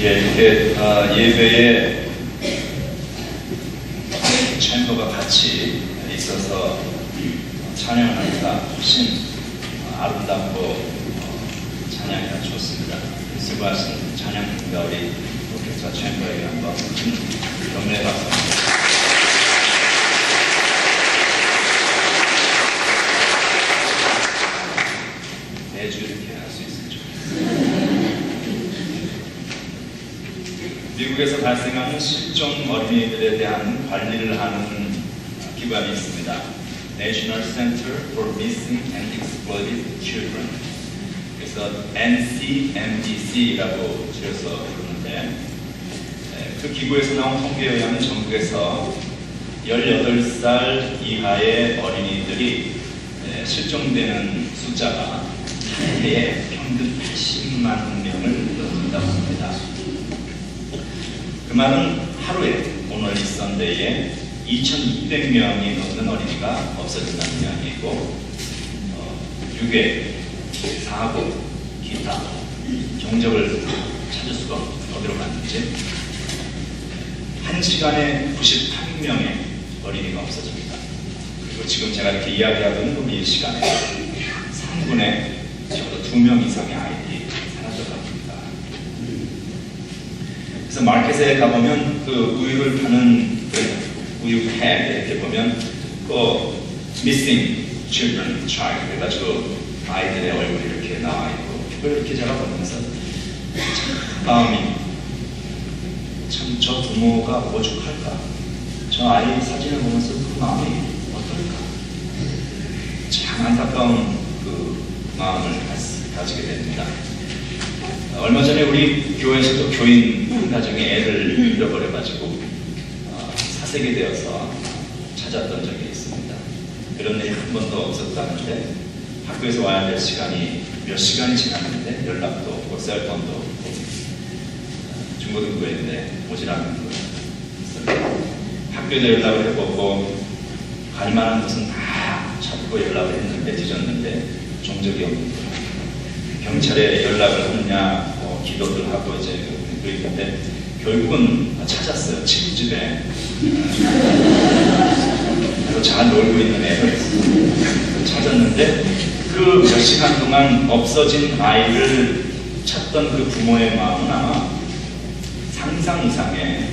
이렇게 예배에 챔버가 같이 있어서 찬양을 하니까 훨씬 아름답고 찬양이 좋습니다. 수고하신 찬양팀과 우리 오케스트라 챔버에게 한번 경례의 박수. 매주 이렇게 할 수 있으면 좋겠습니다. 미국에서 발생하는 실종 어린이들에 대한 관리를 하는 기관이 있습니다. National Center for Missing and Exploited Children. 그래서 NCMDC라고 줄여서 부르는데, 그 기구에서 나온 통계에 의하면 전국에서 18살 이하의 어린이들이 실종되는 숫자가 한 해에 평균 80만 명을 넘는다고 합니다. 그 말은 하루에 오늘 이 썬데이에 2,200명이 넘는 어린이가 없어진다는 이야기이고, 유괴, 사고, 기타, 경적을 찾을 수가 어디로 갔는지, 한 시간에 91명의 어린이가 없어집니다. 그리고 지금 제가 이렇게 이야기하고 있는 우리 이 시간에 3분의 적어도 2명 이상의 아이들이 사라져갑니다. 그래서 마켓에 가보면 그 우유를 파는 우유 팩 이렇게 보면 그 missing children child 그래가지고 아이들의 얼굴이 이렇게 나와 있고, 그걸 이렇게 제가 보면서 마음이 참 저 부모가 오죽할까, 저 아이 사진을 보면서 그 마음이 어떨까, 참 안타까운 그 마음을 가지게 됩니다. 얼마 전에 우리 교회에서도 교인 한 가정이 애를 잃어버려가지고 사색이 되어서 찾았던 적이 있습니다. 그런 일이 한 번도 없었다는데, 학교에서 와야 될 시간이 몇 시간이 지났는데 연락도 없고 셀폰도 없고, 중고등부인데 오질 않는 거예요. 학교에도 연락을 해보고 갈 만한 곳은 다 찾고 연락을 했는데 뒤졌는데 종적이 없는 거예요. 경찰에 연락을 하느냐 기도를 하고 이제 그랬는데 결국은 찾았어요. 친구집에 잘 놀고 있는 애를 찾았는데, 그 몇 시간 동안 없어진 아이를 찾던 그 부모의 마음은 아마 상상 이상의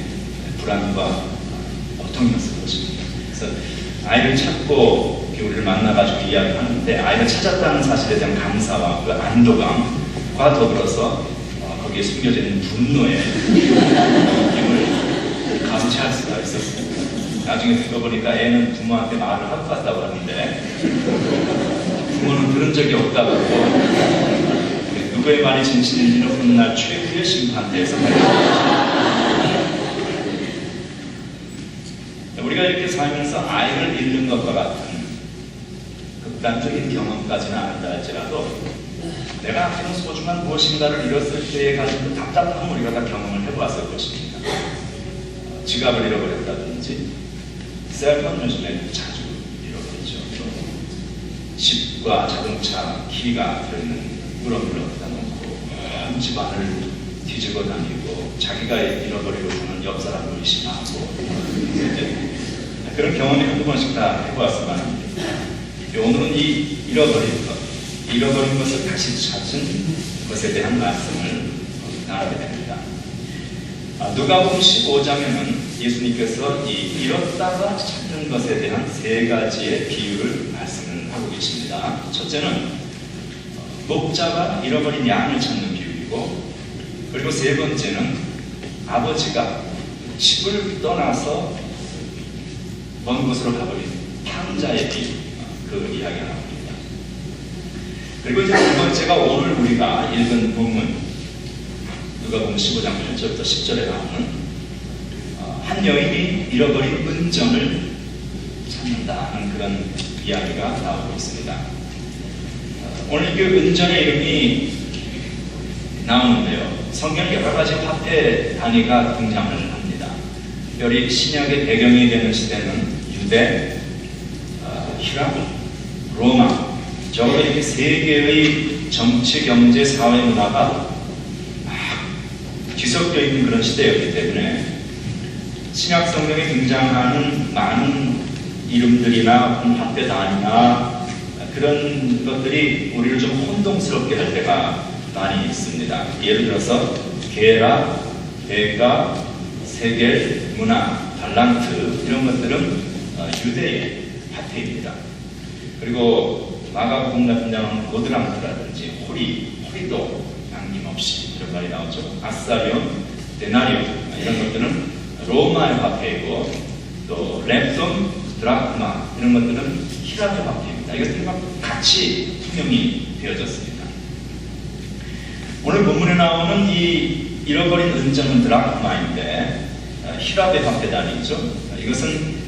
불안과 고통이었을 것입니다. 그래서 아이를 찾고 우리를 만나가지고 이야기하는데, 아이를 찾았다는 사실에 대한 감사와 그 안도감과 더불어서 거기에 숨겨져 있는 분노의 느낌을 감지할 수가 있었습니다. 나중에 들어보니까 애는 부모한테 말을 하고 갔다고 하는데, 부모는 들은 적이 없다고 하고, 누구의 말이 진실인지는 훗날 최후의 심판대에서 우리가 이렇게 살면서 아이를 잃는 것과 같은 극단적인 경험까지는 아니다 할지라도, 내가 아끼는 소중한 무엇인가를 잃었을 때에 가진 그 답답함을 우리가 다 경험을 해보았을 것입니다. 지갑을 잃어버렸다든지, 셀폰 요즘에 자주 잃어버리죠. 집과 자동차 키가 들어있는 꾸러미를 어디다 놓고 온 집안을 뒤지고 다니고, 자기가 잃어버리고 사는 옆 사람을 의심하고, 그런 경험이 한두 번씩 다 해보았을 만합니다. 오늘은 이 잃어버린 것을 다시 찾은 것에 대한 말씀을 나누게 됩니다. 누가복음 15장에는 예수님께서 이 잃었다가 찾는 것에 대한 세 가지의 비유를 말씀을 하고 계십니다. 첫째는 목자가 잃어버린 양을 찾는 비유이고, 그리고 세 번째는 아버지가 집을 떠나서 먼 곳으로 가버린 탕자의 비유, 그 이야기가 나옵니다. 그리고 이제 두 번째가 오늘 우리가 읽은 본문, 누가복음 15장 8절부터 10절에 나오는 한 여인이 잃어버린 은전을 찾는다는 그런 이야기가 나오고 있습니다. 오늘 그 은전의 이름이 나오는데요, 성경에 여러 가지 화폐 단위가 등장을 합니다. 특별히 신약의 배경이 되는 시대는 유대, 히람, 로마, 적어도 이렇게 세 개의 정치, 경제, 사회 문화가 막 뒤섞여 있는 그런 시대였기 때문에 신약 성경에 등장하는 많은 이름들이나 확대단이나 그런 것들이 우리를 좀 혼동스럽게 할 때가 많이 있습니다. 예를 들어서 게라, 대가, 세겔, 문화, 달란트 이런 것들은 유대의 화폐입니다. 그리고 마가복음 같은 경우는 고드랑트라든지 호리도 남김없이 이런 말이 나오죠. 아사리온, 데나리온 이런 것들은 로마의 화폐이고 또 랩돈, 드라크마 이런 것들은 히라의 화폐입니다. 이것들이 같이 통용이 되어졌습니다. 오늘 본문에 나오는 이 잃어버린 은장은 드라크마인데 히랍의 화폐단위죠. 이것은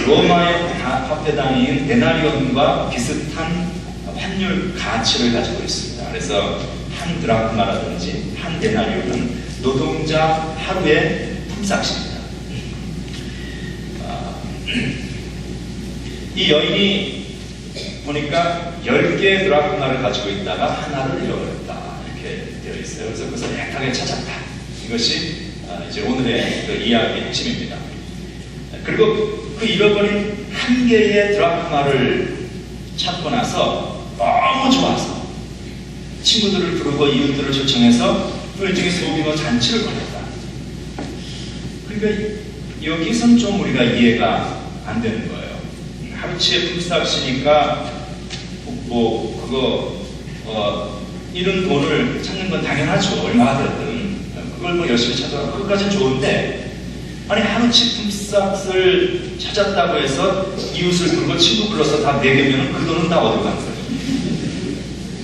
로마의 화폐단위인 데나리온과 비슷한 환율 가치를 가지고 있습니다. 그래서 한 드라크마라든지 한 데나리온은 노동자 하루의 품삯입니다. 이 여인이 보니까 10개의 드라크마를 가지고 있다가 하나를 잃어버렸다 이렇게 되어 있어요. 그래서 그것을 애타게 찾았다. 이것이 이제 오늘의 그 이야기의 핵심입니다. 그리고 그 잃어버린 한 개의 드라크마를 찾고 나서 너무 좋아서 친구들을 부르고 이웃들을 초청해서 일종의 소규모 잔치를 벌였다. 그러니까 여기선 좀 우리가 이해가 안 되는 거예요. 하루치의 품삯이니까 이런 돈을 찾는 건 당연하죠. 얼마나 됐든 그걸 열심히 찾아가 그것까지는 좋은데 아니 하루치 품삯을 찾았다고 해서 이웃을 부르고 친구 불러서 다 내려면 그 돈은 다 어디로 간 거예요?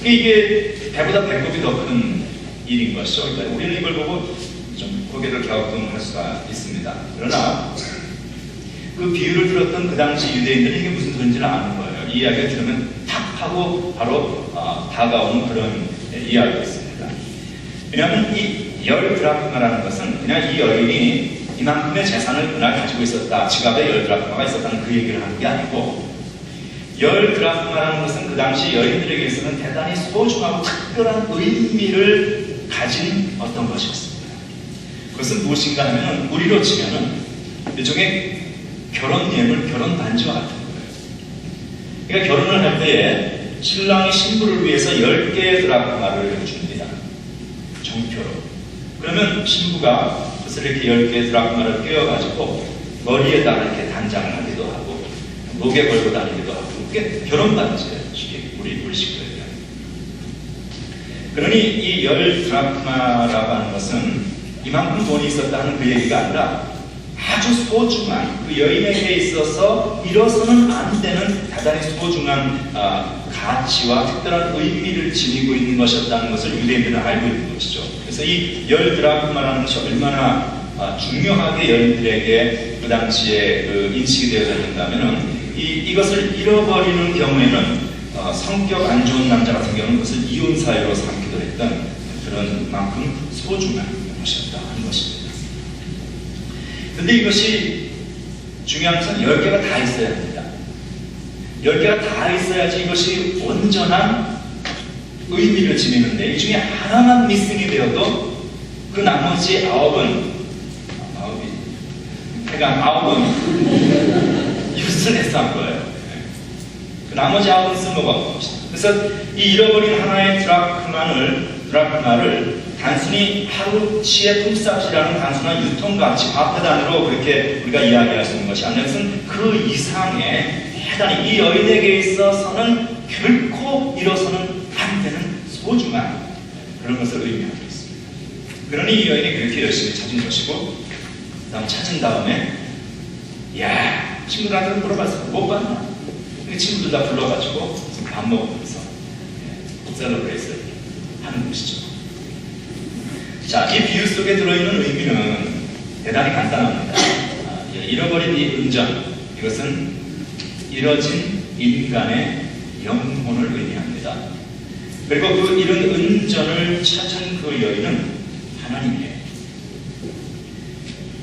이게 배보다 배꼽이 더 큰 일인 것이죠. 그러니까 우리는 이걸 보고 좀 고개를 갸우뚱할 수가 있습니다. 그러나 그 비유를 들었던 그 당시 유대인들은 이게 무슨 소리인지를 아는 거예요. 이 이야기를 들으면 탁 하고 바로 다가오는 그런 이야기였습니다. 왜냐하면 이 10드라크마라는 것은 그냥 이 여인이 이만큼의 재산을 그날 가지고 있었다, 지갑에 10드라크마가 있었다는 그 얘기를 하는 게 아니고 10드라크마라는 것은 그 당시 여인들에게 있어서는 대단히 소중하고 특별한 의미를 가진 어떤 것이었습니다. 그것은 무엇인가 하면 우리로 치면은 일종의 결혼 예물, 결혼 반지와 같은 거예요. 그러니까 결혼을 할 때에 신랑이 신부를 위해서 10개의 드라크마를 줍니다. 정표로. 그러면 신부가 그것을 이렇게 10개의 드라크마를 꿰어가지고 머리에다가 이렇게 단장을 하기도 하고 목에 걸고 다니기도 하고 그게 결혼 반지예요. 우리 물식으로 얘기하는. 그러니 이 10드라크마라고 하는 것은 이만큼 돈이 있었다는 그 얘기가 아니라 아주 소중한 그 여인에게 있어서 잃어서는 안 되는 대단히 소중한 가치와 특별한 의미를 지니고 있는 것이었다는 것을 유대인들은 알고 있는 것이죠. 그래서 이 10드라크마라는 것이 얼마나 중요하게 여인들에게 그 당시에 그 인식이 되어졌는가면은 이것을 잃어버리는 경우에는 성격 안 좋은 남자 같은 경우는 그것을 이혼 사유로 삼기도 했던 그런 만큼 소중한 것이었다 하는 것입니다. 근데 이것이 중요한 것은 10개가 다 있어야 합니다. 10개가 다 있어야지 이것이 온전한 의미를 지니는데 이 중에 하나만 미싱이 되어도 그 나머지 9은 유스레스한 거예요. 그 나머지 9은 쓸모가 없는 것입니다. 그래서 이 잃어버린 하나의 드라크마를 단순히 하루치의 품삯이라는 단순한 유통가치, 화폐단으로 그렇게 우리가 이야기할 수 있는 것이 아니라 그 이상의 대단히 이 여인에게 있어서는 결코 잃어서는 안 되는 소중한 그런 것을 의미하고 있습니다. 그러니 이 여인이 그렇게 열심히 찾은 것이고 그 다음 찾은 다음에 친구들한테 물어봤어요. 못 봤나? 친구들 다 불러가지고 밥 먹으면서 셀러브레이트를 하는 것이죠. 자, 이 비유 속에 들어있는 의미는 대단히 간단합니다. 잃어버린 이 은전, 이것은 잃어진 인간의 영혼을 의미합니다. 그리고 그 이런 은전을 찾은 그 여인은 하나님이에요.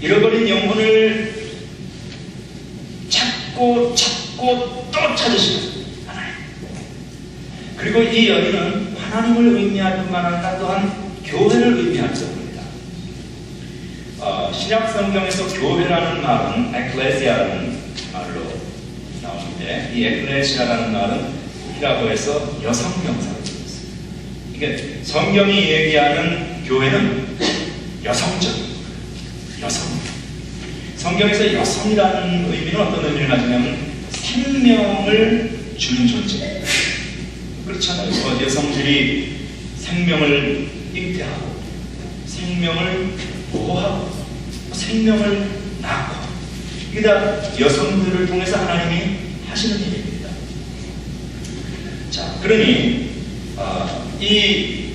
잃어버린 영혼을 찾고 또 찾으시는 하나님. 그리고 이 여인은 하나님을 의미할 뿐만 아니라 또한 교회를 의미할 겁니다. 신약 성경에서 교회라는 말은 에클레시아라는 말로 나오는데, 이 에클레시아라는 말은 히라보에서 여성 명사로 되어 있습니다. 이게 성경이 얘기하는 교회는 여성적인 여성. 성경에서 여성이라는 의미는 어떤 의미를 가지냐면 생명을 주는 존재. 그렇잖아요. 여성들이 생명을 잉태하고 생명을 보호하고 생명을 낳고, 이게 다 여성들을 통해서 하나님이 하시는 일입니다. 자, 그러니 이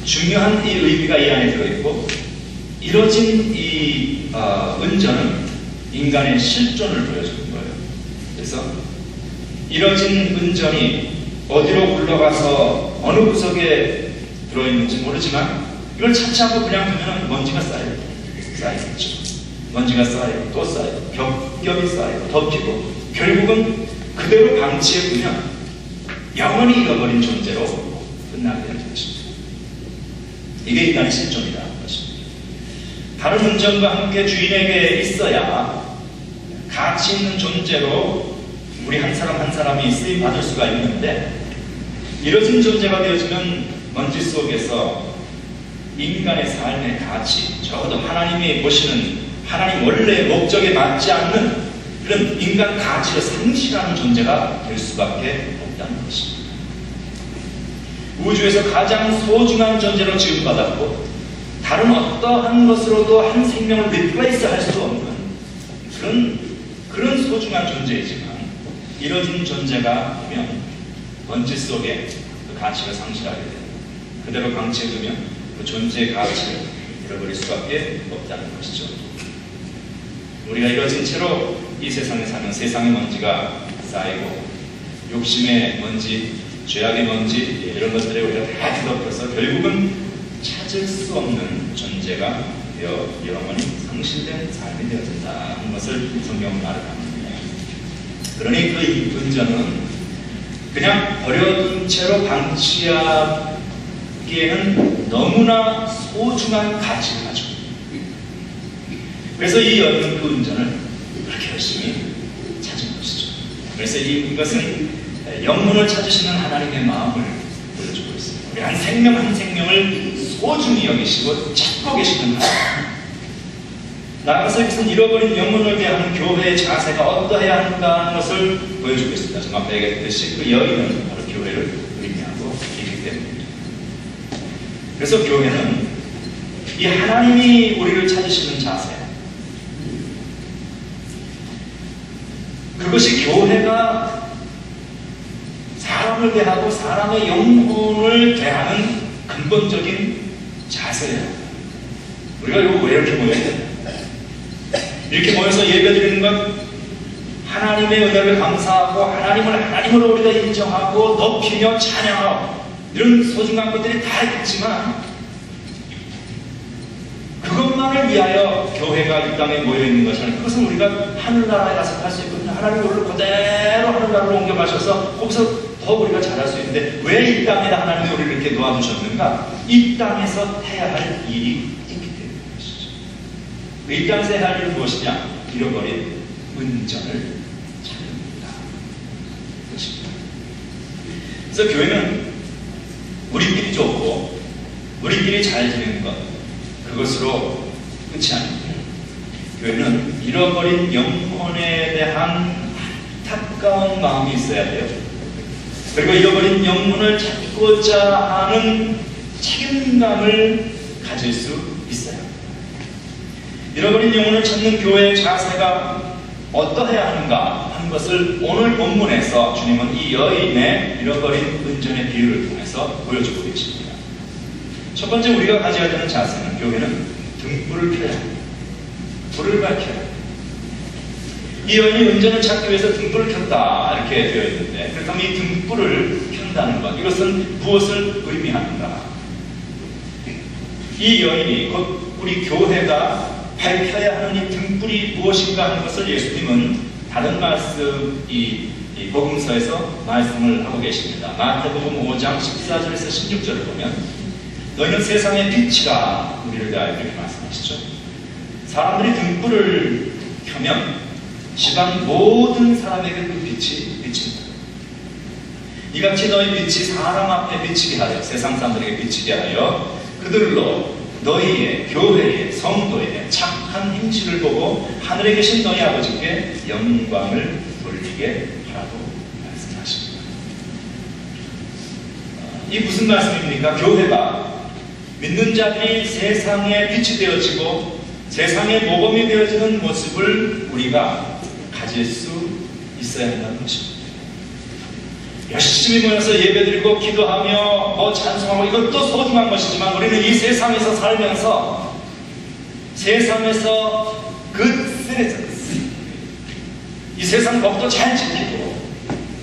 중요한 이 의미가 이 안에 들어있고, 이뤄진 이 은전은 인간의 실존을 보여주는 거예요. 그래서 이뤄진 은전이 어디로 굴러가서 어느 구석에 들어있는지 모르지만 이걸 찾지 않고 그냥 두면 먼지가 쌓이겠죠. 먼지가 쌓이고 또 쌓이고 겹겹이 쌓이고 덮이고 결국은 그대로 방치해 두면 영원히 잃어버린 존재로 끝나게 되는 것입니다. 이게 인간의 실존이라는 것입니다. 다른 은전과 함께 주인에게 있어야 가치 있는 존재로 우리 한 사람 한 사람이 쓰임 받을 수가 있는데, 이뤄진 존재가 되어지면 먼지 속에서 인간의 삶의 가치, 적어도 하나님이 보시는 하나님 원래의 목적에 맞지 않는 그런 인간 가치를 상실하는 존재가 될 수밖에 없다는 것입니다. 우주에서 가장 소중한 존재로 지음받았고 다른 어떠한 것으로도 한 생명을 리플레이스 할 수 없는 그런 소중한 존재이지만, 이뤄진 존재가 되면 먼지 속에 그 가치를 상실하게 됩니다. 그대로 방치해두면 그 존재의 가치를 잃어버릴 수밖에 없다는 것이죠. 우리가 이뤄진 채로 이 세상에 사면 세상의 먼지가 쌓이고 욕심의 먼지, 죄악의 먼지, 이런 것들에 우리가 다 뒤덮여서 결국은 찾을 수 없는 존재가 되어 영원히 상실된 삶이 되어진다 하는 것을 성경은 말합니다. 그러니 그 은전은 그냥 버려둔 채로 방치하기에는 너무나 소중한 가치를 가지고, 그래서 이 그 은전을 그렇게 열심히 찾은 것이죠. 그래서 이것은 영혼을 찾으시는 하나님의 마음을 보여주고 있습니다. 우리 한 생명 한 생명을 소중히 여기시고 찾고 계시는 하나님. 나아가서 이것은 잃어버린 영혼을 대한 교회의 자세가 어떠해야 하는가 하는 것을 보여주고 있습니다. 좀 앞에 얘기했듯이 그 여인은 바로 교회를 의미하고 있기 때문입니다. 그래서 교회는 이 하나님이 우리를 찾으시는 자세, 그것이 교회가 사람을 대하고 사람의 영혼을 대하는 근본적인 자세예요. 우리가 이거 왜 이렇게 모여야 되나? 이렇게 모여서 예배드리는 건 하나님의 은혜를 감사하고 하나님을 하나님으로 우리가 인정하고 높이며 찬양하고 이런 소중한 것들이 다 있지만, 그것만을 위하여 교회가 이 땅에 모여있는 것이 아니라 그것은 우리가 하늘나라에 가서 할 수 있거든요. 하나님이 우리를 그대로 하늘나라로 옮겨가셔서 거기서 더 우리가 잘할 수 있는데, 왜 이 땅에다 하나님이 우리를 이렇게 놓아두셨는가? 이 땅에서 해야 할 일이 있기 때문인 것이죠. 이 땅에서 해야 할 일은 무엇이냐? 잃어버린 은전을 찾는다. 그것입니다. 그래서 교회는 우리끼리 좋고 우리끼리 잘 지내는 것, 그것으로 끝이 아닙니다. 교회는 잃어버린 영혼에 대한 안타까운 마음이 있어야 돼요. 그리고 잃어버린 영혼을 찾고자 하는 책임감을 가질 수 있어요. 잃어버린 영혼을 찾는 교회의 자세가 어떠해야 하는가 하는 것을 오늘 본문에서 주님은 이 여인의 잃어버린 은전의 비유를 통해서 보여주고 계십니다. 첫 번째 우리가 가져야 되는 자세는, 교회는 등불을 켜야 합니다. 불을 밝혀야 합니다. 이 여인이 은전을 찾기 위해서 등불을 켰다 이렇게 되어 있는데, 그렇다면 이 등불을 켠다는 것, 이것은 무엇을 의미하는가? 이 여인이 곧 우리 교회가 밝혀야 하는 이 등불이 무엇인가 하는 것을 예수님은 다른 말씀, 이 복음서에서 말씀을 하고 계십니다. 마태복음 5장 14절에서 16절을 보면, 너희는 세상의 빛이라 우리를 대하여 이렇게 말씀합니다. 아시죠? 사람들이 등불을 켜면 집안 모든 사람에게 그 빛이 비칩니다. 이같이 너희 빛이 사람 앞에 비치게 하여, 세상 사람들에게 비치게 하여 그들로 너희의 교회의 성도의 착한 행실을 보고 하늘에 계신 너희 아버지께 영광을 돌리게 하라고 말씀하십니다. 이 무슨 말씀입니까? 교회가 믿는 자들이 세상에 빛이 되어지고 세상의 모범이 되어지는 모습을 우리가 가질 수 있어야 한다는 것입니다. 열심히 모여서 예배드리고 기도하며 찬송하고 이것도 소중한 것이지만 우리는 이 세상에서 살면서 세상에서 이 세상 법도 잘 지키고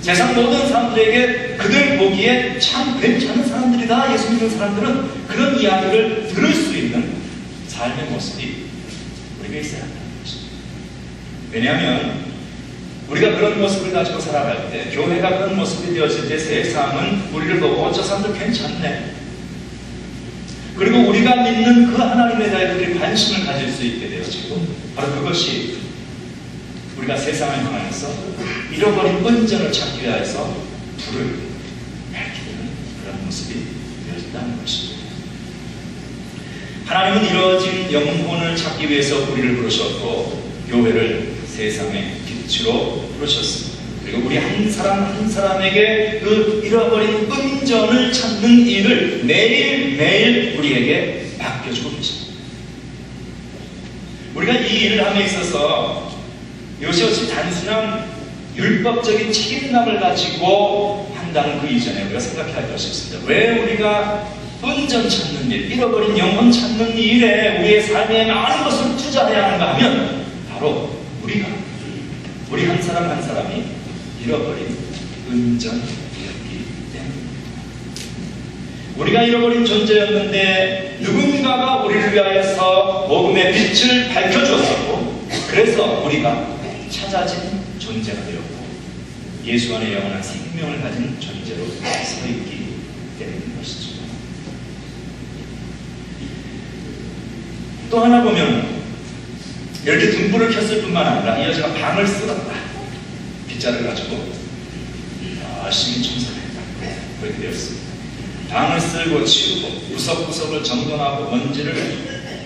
세상 모든 사람들에게 그들 보기에 참 괜찮은 사람들이다, 예수 믿는 사람들은 그런 이야기를 들을 수 있는 삶의 모습이 우리가 있어야 한다는 것입니다. 왜냐하면 우리가 그런 모습을 가지고 살아갈 때, 교회가 그런 모습이 되어질 때 세상은 우리를 보고 저 사람들 괜찮네. 그리고 우리가 믿는 그 하나님에 대해 그들이 관심을 가질 수 있게 되어지고 바로 그것이 우리가 세상을 향하여서 잃어버린 은전을 찾기 위해서 불을 밝히는 그런 모습이 되어진다는 것입니다. 하나님은 이루어진 영혼을 찾기 위해서 우리를 부르셨고 교회를 세상의 빛으로 부르셨습니다. 그리고 우리 한 사람 한 사람에게 그 잃어버린 은전을 찾는 일을 매일매일 우리에게 맡겨주고 계십니다. 우리가 이 일을 함에 있어서 이것이 어찌 단순한 율법적인 책임감을 가지고 한다는 그 이전에 우리가 생각해야 할 싶습니다. 왜 우리가 은전 찾는 일, 잃어버린 영혼 찾는 일에 우리의 삶에 많은 것을 투자해야 하는가 하면 바로 우리 한 사람 한 사람이 잃어버린 은전이었기 때문입니다. 우리가 잃어버린 존재였는데 누군가가 우리를 위하여서 복음의 빛을 밝혀주었고 그래서 우리가 찾아진 존재가 되었고 예수 안에 영원한 생명을 가진 존재로 서 있기 때문인 것이죠. 또 하나 보면 이렇게 등불을 켰을 뿐만 아니라 이 여자가 방을 쓸었다. 빗자를 가지고 열심히 청소를 했다. 그렇게 되었습니다. 방을 쓸고 치우고 구석구석을 정돈하고 먼지를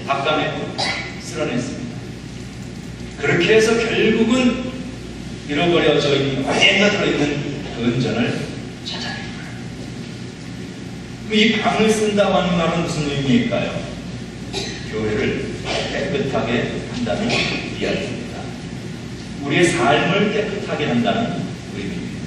닦아내고 쓸어냈습니다. 그렇게 해서 결국은 잃어버려져 있는 어디에나 들어있는 그 은전을 찾아낸 거예요. 이 방을 쓴다고 하는 말은 무슨 의미일까요? 교회를 깨끗하게 한다는 이야기입니다. 우리의 삶을 깨끗하게 한다는 의미입니다.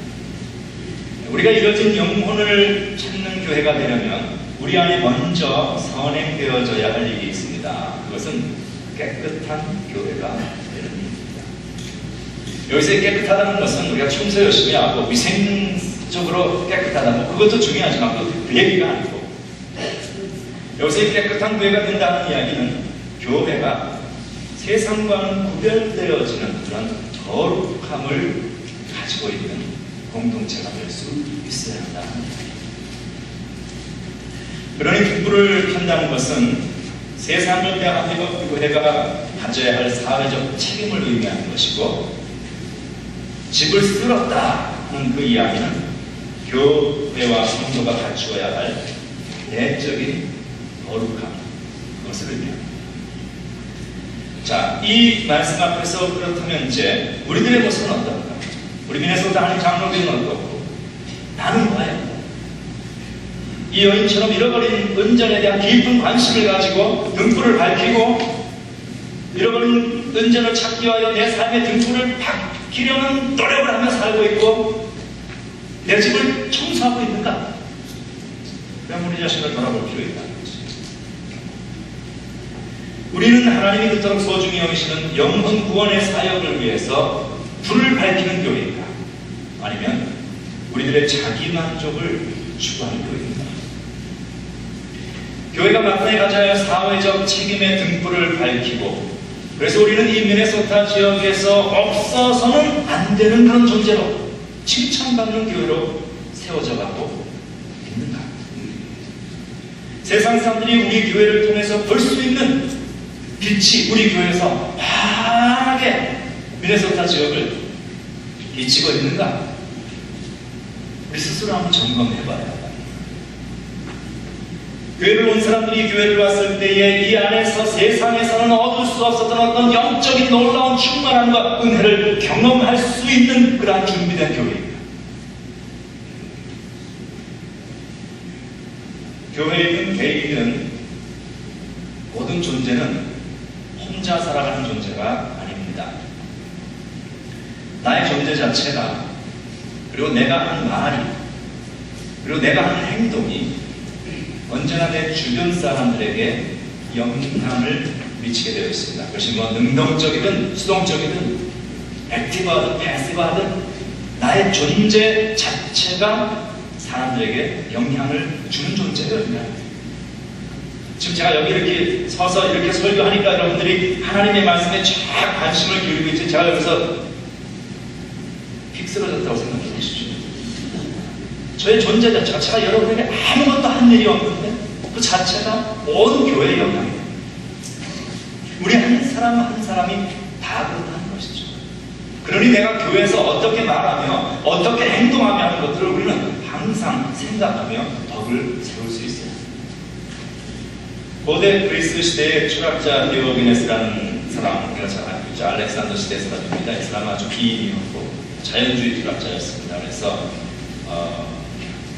우리가 이뤄진 영혼을 찾는 교회가 되려면 우리 안에 먼저 선행되어져야 할 일이 있습니다. 그것은 깨끗한 교회가 되는 일입니다. 여기서 깨끗하다는 것은 우리가 청소 열심히 하고 위생적으로 깨끗하다고 그것도 중요하지만 그 얘기가 아니고 여기서 깨끗한 교회가 된다는 이야기는 교회가 세상과는 구별되어지는 그런 거룩함을 가지고 있는 공동체가 될 수 있어야 한다는 이야기입니다. 그러니 등불을 켠다는 것은 세상을 대하여 교회가 가져야 할 사회적 책임을 의미하는 것이고 집을 쓸었다는 그 이야기는 교회와 성도가 갖추어야 할 내적인 거룩함, 그것을 의미합니다. 자, 이 말씀 앞에서 그렇다면 이제 우리들의 모습은 어떤가? 우리 미네소타 한인 장로교는 어떻고? 나는 뭐예요? 이 여인처럼 잃어버린 은전에 대한 깊은 관심을 가지고 등불을 밝히고 잃어버린 은전을 찾기 위하여 내 삶의 등불을 밝히려는 노력을 하며 살고 있고 내 집을 청소하고 있는가? 그럼 우리 자신을 돌아볼 필요가 있다는 것입니다. 우리는 하나님이 그토록 소중히 여기시는 영혼 구원의 사역을 위해서 불을 밝히는 교회인가? 아니면 우리들의 자기 만족을 추구하는 교회인가? 교회가 마땅히 가져야 할 사회적 책임의 등불을 밝히고 그래서 우리는 이 미네소타 지역에서 없어서는 안 되는 그런 존재로 칭찬받는 교회로 세워져 가고 있는가? 세상 사람들이 우리 교회를 통해서 볼 수 있는 빛이 우리 교회에서 환하게 미네소타 지역을 비치고 있는가? 우리 스스로 한번 점검해봐야 합니다. 교회를 온 사람들이 교회를 왔을 때에 이 안에서 세상에서는 얻을 수 없었던 어떤 영적인 놀라운 충만함과 은혜를 경험할 수 있는 그러한 준비된 교회입니다. 교회이든 개인이든 모든 존재는 혼자 살아가는 존재가 아닙니다. 나의 존재 자체가, 그리고 내가 하는 말이, 그리고 내가 하는 행동이 언제나 내 주변 사람들에게 영향을 미치게 되어 있습니다. 그것이 뭐 능동적이든 수동적이든 액티브하든 패시브하든 나의 존재 자체가 사람들에게 영향을 주는 존재거든요. 지금 제가 여기 이렇게 서서 이렇게 설교하니까 여러분들이 하나님의 말씀에 쫙 관심을 기울이고 있지, 제가 여기서 픽 쓰러졌다고 생각해 보십시오. 저의 존재 자체가, 제가 여러분에게 아무것도 한 일이 없는데 그 자체가 온 교회의 영향이에요. 우리 한 사람 한 사람이 다 그렇다는 것이죠. 그러니 내가 교회에서 어떻게 말하며 어떻게 행동하며 하는 것들을 우리는 항상 생각하며 덕을 세울 수 있어요. 고대 그리스 시대의 철학자 디오게네스라는 사람, 우리가 잘 알고 있죠. 알렉산더 시대 사람입니다. 이 사람은 아주 비인이었고 자연주의 철학자였습니다. 그래서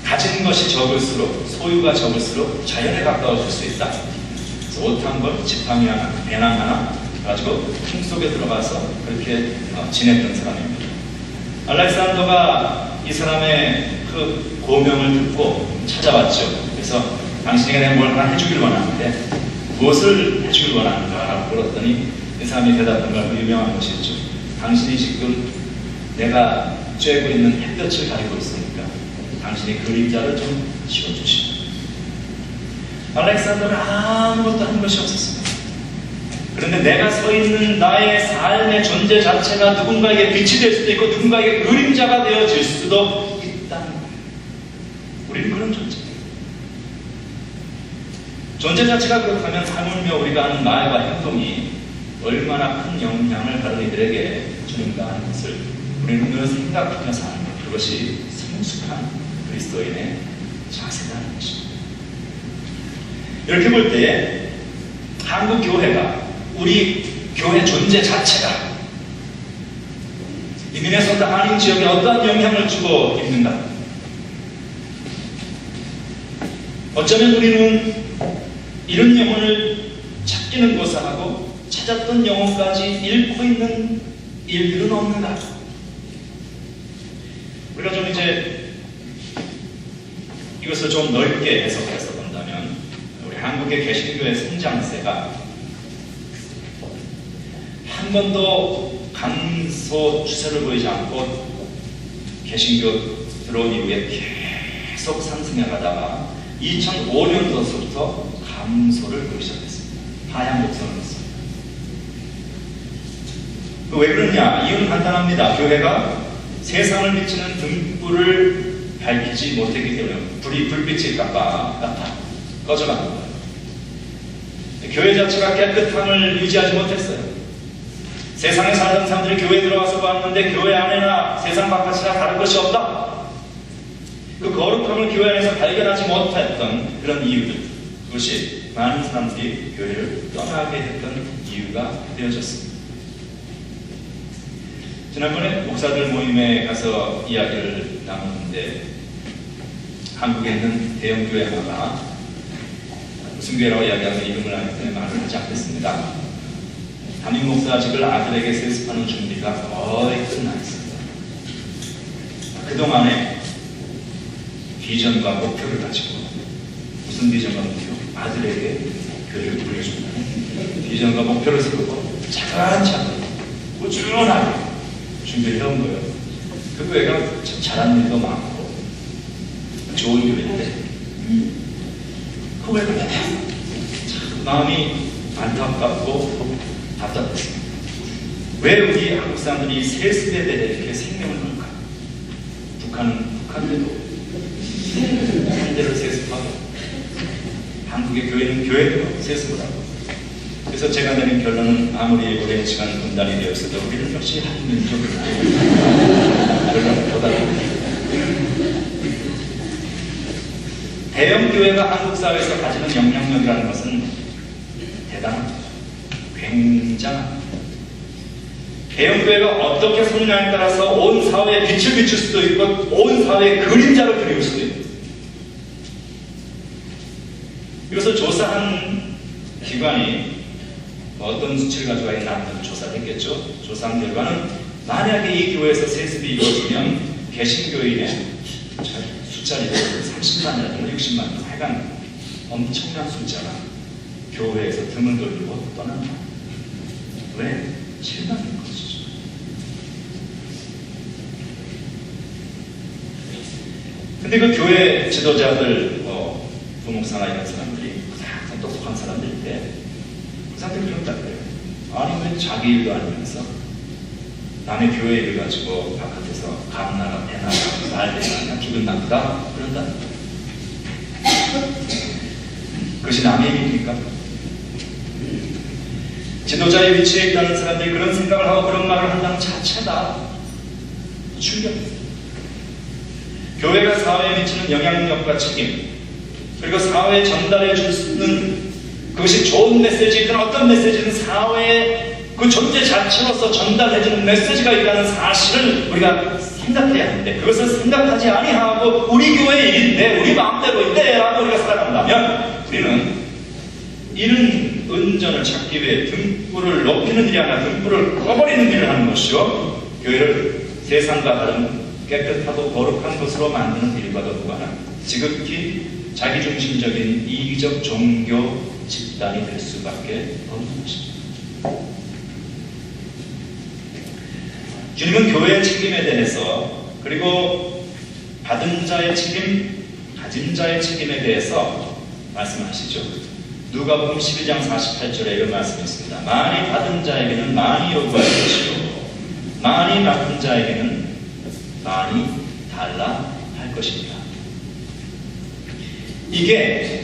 가진 것이 적을수록, 소유가 적을수록 자연에 가까워질 수 있다. 그래서 옷 한 벌, 지팡이 하나, 배낭 하나 가지고 풍 속에 들어가서 그렇게 지냈던 사람입니다. 알렉산더가 이 사람의 그 고명을 듣고 찾아왔죠. 그래서 당신에게 내가 뭘 하나 해주길 원하는데 무엇을 해주길 원하는가? 라고 물었더니 이 사람이 대답한 걸 유명한 것이 있죠. 당신이 지금 내가 쬐고 있는 햇볕을 가리고 있으니까 당신이 그림자를 좀 씌워주시오. 알렉산더는 아무것도 한 것이 없었습니다. 그런데 내가 서 있는 나의 삶의 존재 자체가 누군가에게 빛이 될 수도 있고 누군가에게 그림자가 되어질 수도 있다는 거예요. 우리는 그런 존재입니다. 존재 자체가 그렇다면 하물며 우리가 하는 말과 행동이 얼마나 큰 영향을 다른 이들에게 주는가 하는 것을 우리는 늘 생각하며 사는 것, 그것이 성숙한 그리스도인의 자세라는 것입니다. 이렇게 볼 때 한국 교회가, 우리 교회 존재 자체가 이 미네소타 한인 지역에 어떠한 영향을 주고 있는가? 어쩌면 우리는 이런 영혼을 찾기는 고사하고 찾았던 영혼까지 잃고 있는 일들은 없는가? 우리가 좀 이제 이것을 좀 넓게 해석해서 본다면 우리 한국의 개신교의 성장세가 한 번도 감소 추세를 보이지 않고 개신교 들어온 이후에 계속 상승해 가다가 2005년도서부터 감소를 보이기 시작했습니다. 하향 곡선을 했습니다. 왜 그러냐? 이유는 간단합니다. 교회가 세상을 비치는 등불을 밝히지 못했기 때문에 불빛이 깜빡깜빡 꺼져가는 거예요. 교회 자체가 깨끗함을 유지하지 못했어요. 세상에 살던 사람들이 교회에 들어와서 봤는데 교회 안에나 세상 바깥이나 다른 것이 없다. 그 거룩함을 교회 안에서 발견하지 못했던 그런 이유들, 그것이 많은 사람들이 교회를 떠나게 했던 이유가 되어졌습니다. 지난번에 목사들 모임에 가서 이야기를 나누는데 한국에 있는 대형교회마다 무슨 교회라고 이야기하면 이름을 하기 때문에 말을 하지 않겠습니다. 담임 목사직을 아들에게 세습하는 준비가 거의 끝나 있습니다. 그동안에 비전과 목표를 가지고, 무슨 비전과 목표? 아들에게 교회를 물려준다. 비전과 목표를 세우고 차근차근 꾸준하게 준비를 해온 거예요. 그 교회가 참 잘하는 일도 많고 좋은 교회인데 그 왜 그래? 참 마음이 안타깝고 답답했습니다. 왜 우리 한국 사람들이 세습에 대해 이렇게 생명을 걸까? 북한대로 세습하고 한국의 교회는 교회대로 세습을 하고 그래서 제가 내린 결론은 아무리 오랜 시간 분단이 되었어도 우리는 역시 한 민족이다. 결론은 도달합니다. 대형교회가 한국 사회에서 가지는 영향력이라는 것은 대단합니다. 굉장합니다. 대형교회가 어떻게 성장에 따라서 온 사회에 빛을 비출 수도 있고 온 사회의 그림자로 그리울 수도 있고, 이것을 조사한 기관이 어떤 수치를 가지고 있나 한번 조사를 했겠죠. 조사한 결과는 만약에 이 교회에서 세습이 이루어지면 개신교인의 숫자를 30만이라든가 60만, 하여간 엄청난 숫자가 교회에서 등을 돌리고 떠난다. 왜? 실망인 것이죠. 근데 그 교회 지도자들, 부목사나 이런 사람들이 참 똑똑한 사람들인데, 그 사람들이 그런다 그래요. 아니, 왜 자기 일도 아니면서 남의 교회 일을 가지고 바깥에서 감나라, 배나라, 날배나라, 기분 나쁘다? 그런다는 거예요. 그것이 남의 일입니까? 지도자의 위치에 있다는 사람들이 그런 생각을 하고 그런 말을 한다는 자체가 충격입니다. 교회가 사회에 미치는 영향력과 책임, 그리고 사회에 전달해 줄 수 있는, 그것이 좋은 메시지든 어떤 메시지든 사회의 그 존재 자체로서 전달해 주는 메시지가 있다는 사실을 우리가 생각해야 하는데, 그것을 생각하지 아니하고 우리 교회의 일인데 우리 마음대로인데 라고 우리가 살아간다면 우리는 이런 은전을 찾기 위해 등불을 높이는 일이 아니라 등불을 꺼버리는 일을 하는 것이요, 교회를 세상과 다른 깨끗하고 거룩한 것으로 만드는 일과도 무관한 지극히 자기중심적인 이기적 종교 집단이 될 수밖에 없는 것입니다. 주님은 교회의 책임에 대해서, 그리고 받은 자의 책임, 가진 자의 책임에 대해서 말씀하시죠. 누가복음 12장 48절에 이런 말씀이 있습니다. 많이 받은 자에게는 많이 요구할 것이요, 많이 맡은 자에게는 많이 달라 할 것입니다. 이게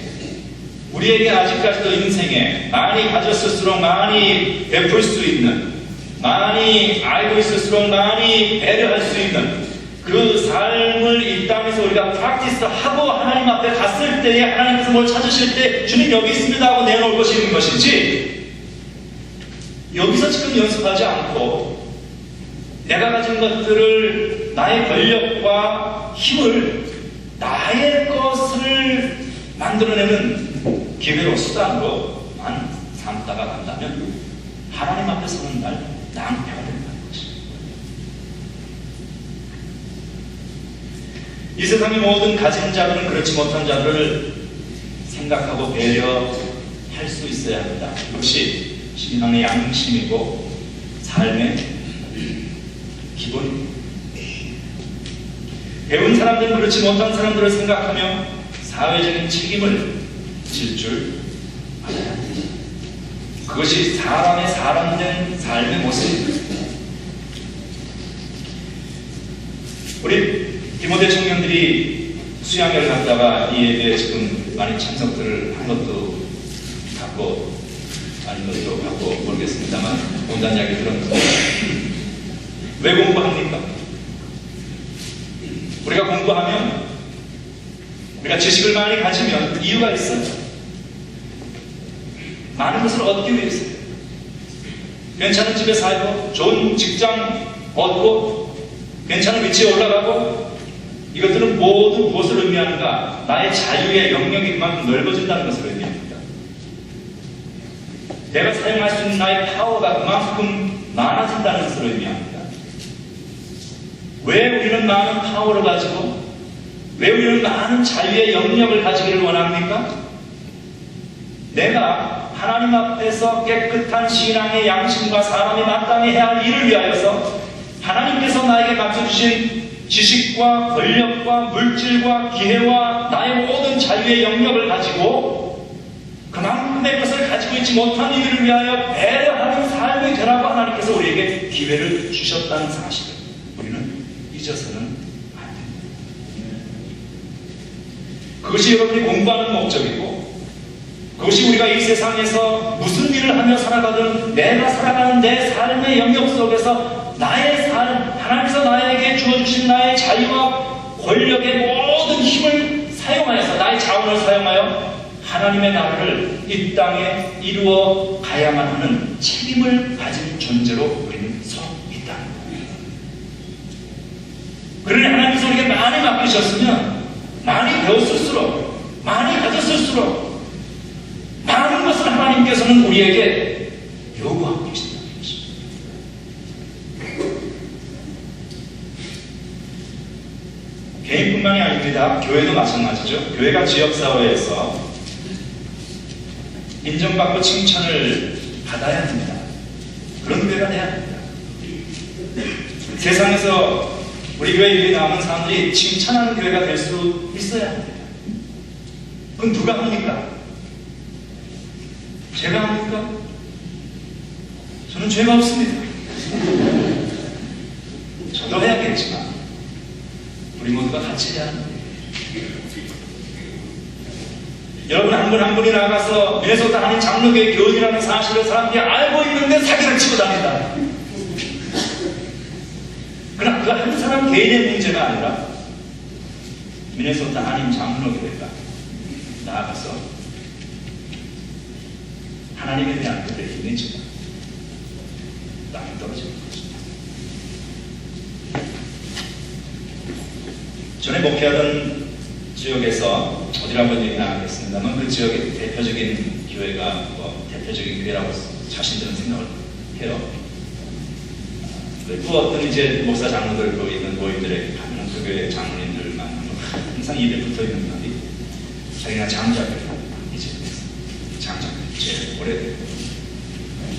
우리에게 아직까지도 인생에 많이 가졌을수록 많이 베풀 수 있는, 많이 알고 있을수록 많이 배려할 수 있는 그 삶을 이 땅에서 우리가 프랙티스하고 하나님 앞에 갔을 때에 하나님께서 뭘 찾으실 때 주님 여기 있습니다 하고 내놓을 것이 있는 것이지, 여기서 지금 연습하지 않고 내가 가진 것들을, 나의 권력과 힘을 나의 것을 만들어내는 기회로, 수단으로만 삼다가 간다면 하나님 앞에 서는 날 낭패가 된다는 것입니다. 이 세상의 모든 가진 자들은 그렇지 못한 자들을 생각하고 배려할 수 있어야 합니다. 이것이 신앙의 양심이고 삶의 기본입니다. 배운 사람들은 그렇지 못한 사람들을 생각하며 사회적인 책임을 질 줄 알아야 합니다. 그것이 사람의 사람된 삶의 모습입니다. 우리 디모데 청년들이 수양회를 갔다가 이 예배에 지금 많이 참석들을 한 것도 같고 아닌 것도 같고 모르겠습니다만, 온다는 이야기 들었는데 왜 공부합니까? 우리가 공부하면, 우리가 지식을 많이 가지면 이유가 있어요. 많은 것을 얻기 위해서. 괜찮은 집에 살고, 좋은 직장 얻고, 괜찮은 위치에 올라가고, 이것들은 모두 무엇을 의미하는가? 나의 자유의 영역이 그만큼 넓어진다는 것을 의미합니다. 내가 사용할 수 있는 나의 파워가 그만큼 많아진다는 것을 의미합니다. 왜 우리는 많은 파워를 가지고, 왜 우리는 많은 자유의 영역을 가지기를 원합니까? 내가 하나님 앞에서 깨끗한 신앙의 양심과 사람이 마땅히 해야 할 일을 위하여서 하나님께서 나에게 맡겨주신 지식과 권력과 물질과 기회와 나의 모든 자유의 영역을 가지고 그만큼의 것을 가지고 있지 못한 이들을 위하여 배려하는 삶이 되라고 하나님께서 우리에게 기회를 주셨다는 사실을 우리는 잊어서는 안 됩니다. 그것이 여러분이 공부하는 목적이고, 그것이 우리가 이 세상에서 무슨 일을 하며 살아가든 내가 살아가는 내 삶의 영역 속에서 나의 삶, 하나님께서 나에게 주어주신 나의 자유와 권력의 모든 힘을 사용하여서 나의 자원을 사용하여 하나님의 나라를 이 땅에 이루어 가야만 하는 책임을 가진 존재로 우리는 서 있다는 거예요. 그러니 하나님께서 우리에게 많이 맡기셨으면 많이 배웠을수록 많이 가졌을수록 많은 것을 하나님께서는 우리에게 요구하고 계신다는 것입니다. 개인뿐만이 아닙니다. 교회도 마찬가지죠. 교회가 지역사회에서 인정받고 칭찬을 받아야 합니다. 그런 교회가 돼야 합니다. 세상에서 우리 교회에 나오는 사람들이 칭찬하는 교회가 될 수 있어야 합니다. 그건 누가 합니까? 제가 합니까? 저는 죄가 없습니다. 저도 해야겠지만 우리 모두가 같이 해야 합니다. 여러분 한 분 한 분이 나가서 미네소타 한인 장로교회 교인이라는 사실을 사람들이 알고 있는데 사기를 치고 다닌다. 그러나 그 한 사람 개인의 문제가 아니라 미네소타 한인 장로교회가 나아가서 하나님에 대한 그들의 이미지가 땅에 떨어지는 것입니다. 전에 목회하던 지역에서 어디라고 얘기는 안 하겠습니다만 그 지역의 대표적인 교회가 대표적인 교회라고 자신들은 생각을 해요. 또 어떤 이제 목사 장로들 있는 모임들에 가면 그 교회 장로님들 만나면 항상 입에 붙어 있는 말이 자기가 장자교회 이제 장자교회 제일 오래되고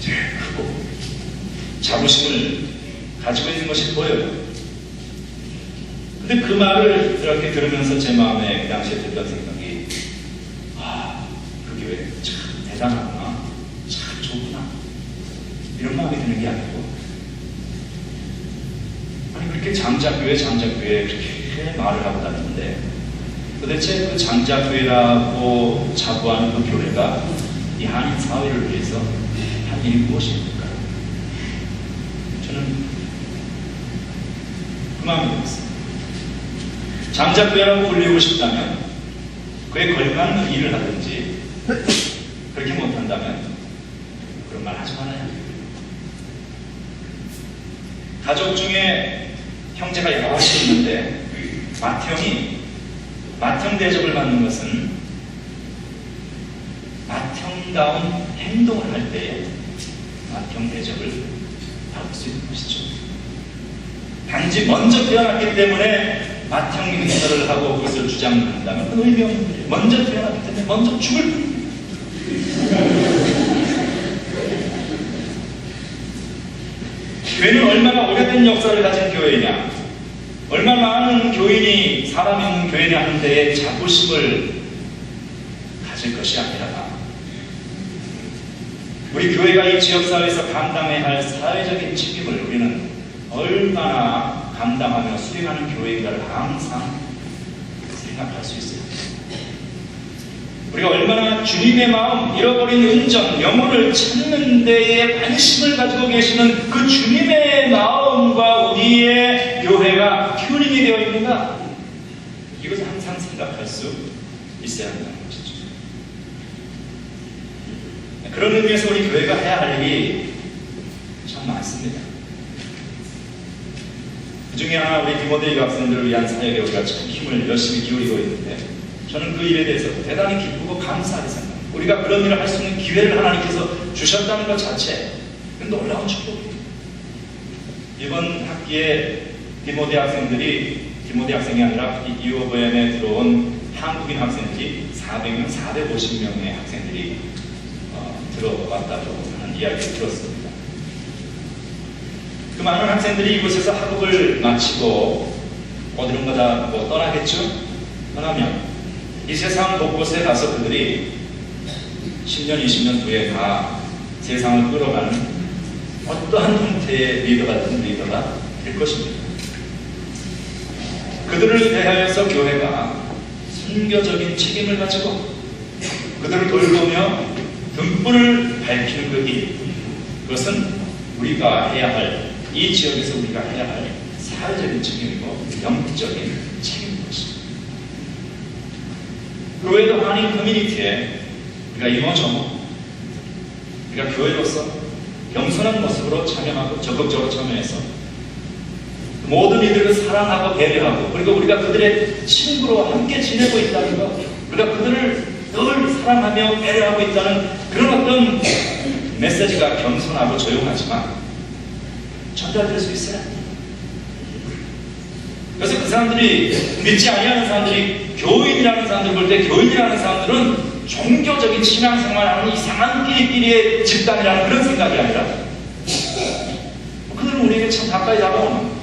제일 크고 자부심을 가지고 있는 것이 보여요. 근데 그 말을 이렇게 들으면서 제 마음에 그 당시에 들던 생각이 그 교회 참 대단하구나, 참 좋구나 이런 마음이 드는 게 아니고 아니 그렇게 장자교회 그렇게 말을 하고 다니는데 도대체 그 장자교회라고 자부하는 그 교회가 이 한인 사회를 위해서 한 일이 무엇입니까? 저는 그 마음이 들었어요. 장자교회라고 불리고 싶다면 그에 걸맞는 일을 하든지 그렇게 못한다면 그런 말 하지 말아야 합니다. 가족 중에 형제가 여럿이 있는데 맏형 대접을 받는 것은 맏형다운 행동을 할 때에 맏형 대접을 받을 수 있는 것이죠. 단지 먼저 태어났기 때문에 맏형 행사를 하고 그것을 주장한다면 그 의미 없는 거예요. 먼저 태어났기 때문에 먼저 죽을 뿐입니다. 교회는 얼마나 오래된 역사를 가진 교회냐, 얼마나 많은 교인이 사람 있는 교회를 하는 데에 자부심을 가질 것이 아니라 우리 교회가 이 지역사회에서 감당해야 할 사회적인 책임을 우리는 얼마나 감당하며 수행하는 교회인가를 항상 생각할 수 있어요. 우리가 얼마나 주님의 마음, 잃어버린 은전, 영혼을 찾는 데에 관심을 가지고 계시는 그 주님의 마음과 우리의 교회가 튜닝이 되어 있는가? 이것을 항상 생각할 수 있어야 한다는 것이죠. 그런 의미에서 우리 교회가 해야 할 일이 참 많습니다. 그 중에 하나 우리 디모데 유학생들을 위한 사역에 우리가 참 힘을 열심히 기울이고 있는데 저는 그 일에 대해서 대단히 기쁘고 감사하게 생각합니다. 우리가 그런 일을 할 수 있는 기회를 하나님께서 주셨다는 것 자체 놀라운 축복입니다. 이번 학기에 디모데 학생이 아니라 UOVM에 들어온 한국인 학생들이 400명, 450명의 학생들이 들어왔다고 하는 이야기를 들었습니다. 그 많은 학생들이 이곳에서 학업을 마치고 어디론가 떠나겠죠? 떠나면 이 세상 곳곳에 가서 그들이 10년, 20년 후에 다 세상을 끌어가는 어떠한 형태의 리더가 될 것입니다. 그들을 대하여서 교회가 선교적인 책임을 가지고 그들을 돌보며 등불을 밝히는 그 일, 그것은 우리가 해야 할, 이 지역에서 우리가 해야 할 사회적인 책임이고 영적인 책임인 것입니다. 그 외에도 한인 커뮤니티에 우리가 이모저모, 우리가 교회로서 겸손한 모습으로 참여하고 적극적으로 참여해서 모든 이들을 사랑하고 배려하고, 그리고 우리가 그들의 친구로 함께 지내고 있다는 것, 우리가 그들을 늘 사랑하며 배려하고 있다는 그런 어떤 메시지가 겸손하고 조용하지만 전달될 수 있어요. 그래서 그 사람들이, 믿지 아니하는 사람들이 교인이라는 사람들 볼 때, 교인이라는 사람들은 종교적인 신앙생활하는 이상한 끼리끼리의 집단이라는 그런 생각이 아니라 그들은 우리에게 참 가까이 다가오는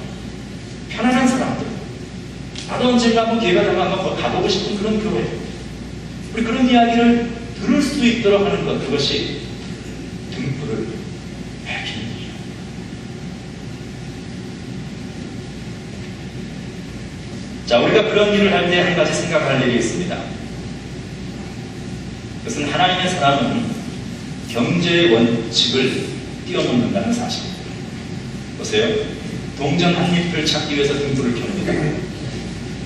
편안한 사람들, 나도 언젠가 한번 기회가 되면 한번 가보고 싶은 그런 교회, 우리 그런 이야기를 들을 수 있도록 하는 것, 그것이 등불을 밝히는 일이에요. 자, 우리가 그런 일을 할 때 한 가지 생각할 일이 있습니다. 그것은 하나님의 사람은 경제의 원칙을 뛰어넘는다는 사실입니다. 보세요. 동전 한 잎을 찾기 위해서 등불을 켭니다.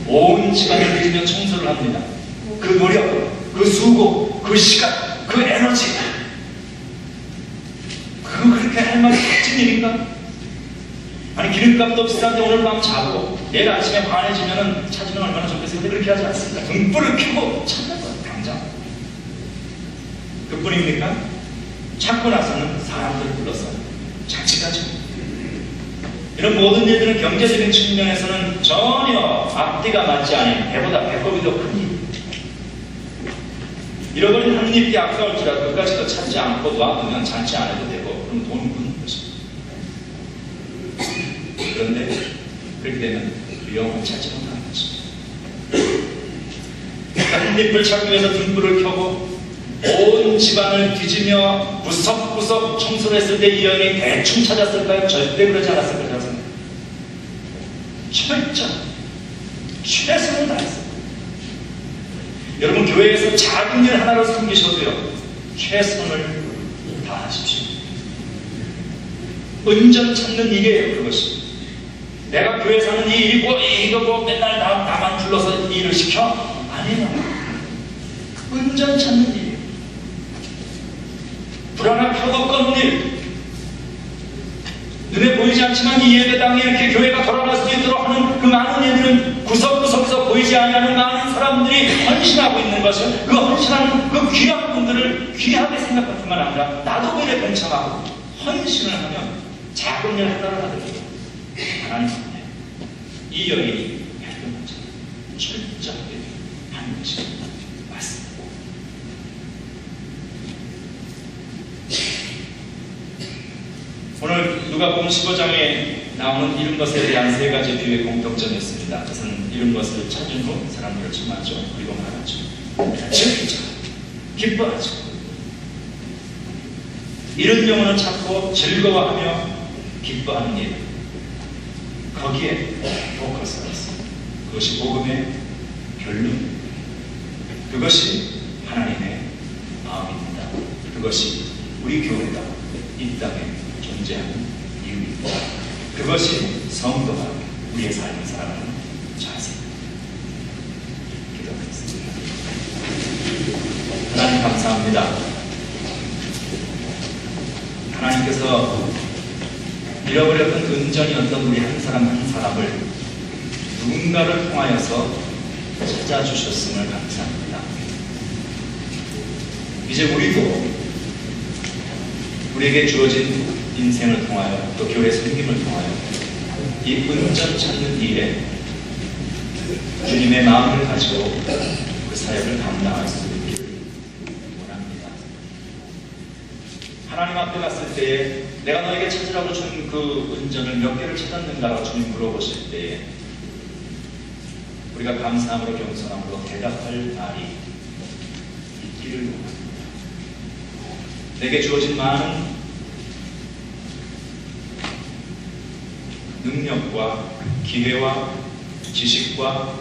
온 집안을 뒤지며 청소를 합니다. 그 노력, 그 수고, 그 시간, 그 에너지, 그거 그렇게 할 만한 값진 일인가? 아니, 기름값도 비싼데 오늘 밤 자고 내일 아침에 환해지면 찾으면 얼마나 좋겠어요. 근데 그렇게 하지 않습니다. 등불을 켜고 찾는 거예요. 당장. 그뿐입니까? 찾고 나서는 사람들을 불러서 잔치까지. 이런 모든 일들은 경제적인 측면에서는 전혀 앞뒤가 맞지 않은 배보다 배꼽이 더 큰 일. 잃어버린 한 잎이 아까울지라도 끝까지도 찾지 않고 놔두면 잔치 안 해도 되고, 그럼 돈 붓는 것입니다. 그런데 그렇게 되면 영원 찾지 못하는 것입니다. 한 잎을 찾기 위해서 등불을 켜고 온 집안을 뒤지며 구석구석 청소를 했을 때 이 여인이 대충 찾았을까요? 절대 그러지 않았을 거라고 생각합니다. 철저히 최선을 다했습니다. 여러분, 교회에서 작은 일 하나로 섬기셔도요, 최선을 다하십시오. 은전 찾는 일이에요, 그것이. 내가 교회에서 하는 이 일이고 이거 뭐 맨날 나만 불러서 일을 시켜? 아니에요. 은전 찾는 일이에요. 불안한 표고 끊는 일, 눈에 보이지 않지만 이 예배당에 이렇게 교회가 돌아갈 수 있도록 하는 그 많은 일들은 구석구석에서 보이지 않는 많은 사람들이 헌신하고 있는 것을, 그 헌신하는 그 귀한 분들을 귀하게 생각할 뿐만 아니라 나도 그에 동참하고 헌신을 하면 작은 일 하나를 하더라도 하나님 앞에 이 여인이 했던 것처럼 철저하게 하는 것이 맞습니다. 오늘 누가복음 15장에 나오는 이런 것에 대한 세 가지 비유의 공통점이 있습니다. 그것은 이런 것을 찾은 후 사람들을 청하죠. 그리고 말하죠. 즐기자. 기뻐하죠. 이런 영혼을 찾고 즐거워하며 기뻐하는 일, 거기에 포커스가 있습니다. 그것이 복음의 결론입니다. 그것이 하나님의 마음입니다. 그것이 우리 교회가 이 땅에 존재하는 이유입니다. 그것이 성도가 우리의 삶을 살아가는 자세입니다. 기도하겠습니다. 하나님 감사합니다. 하나님께서 잃어버렸던 은전이었던 우리 한 사람 한 사람을 누군가를 통하여서 찾아주셨음을 감사합니다. 이제 우리도 우리에게 주어진 인생을 통하여 또 교회 섬김을 통하여 이 은전 찾는 일에 주님의 마음을 가지고 그 사역을 감당할 수 있기를 원합니다. 하나님 앞에 갔을 때에 내가 너에게 찾으라고 준 그 은전을 몇 개를 찾았는가라고 주님 물어보실 때에 우리가 감사함으로 겸손함으로 대답할 말이 있기를 원합니다. 내게 주어진 많은 능력과 기회와 지식과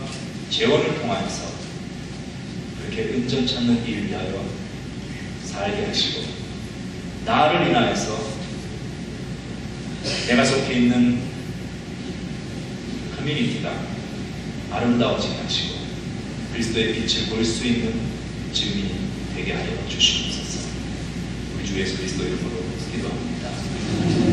재원을 통하여서 그렇게 은전 찾는 일을 위하여 살게 하시고 나를 인하여서 내가 속해 있는 커뮤니티가 아름다워지게 하시고 그리스도의 빛을 볼 수 있는 증인이 되게 하여 주시옵소서. 우리 주 예수 그리스도 이름으로 기도합니다.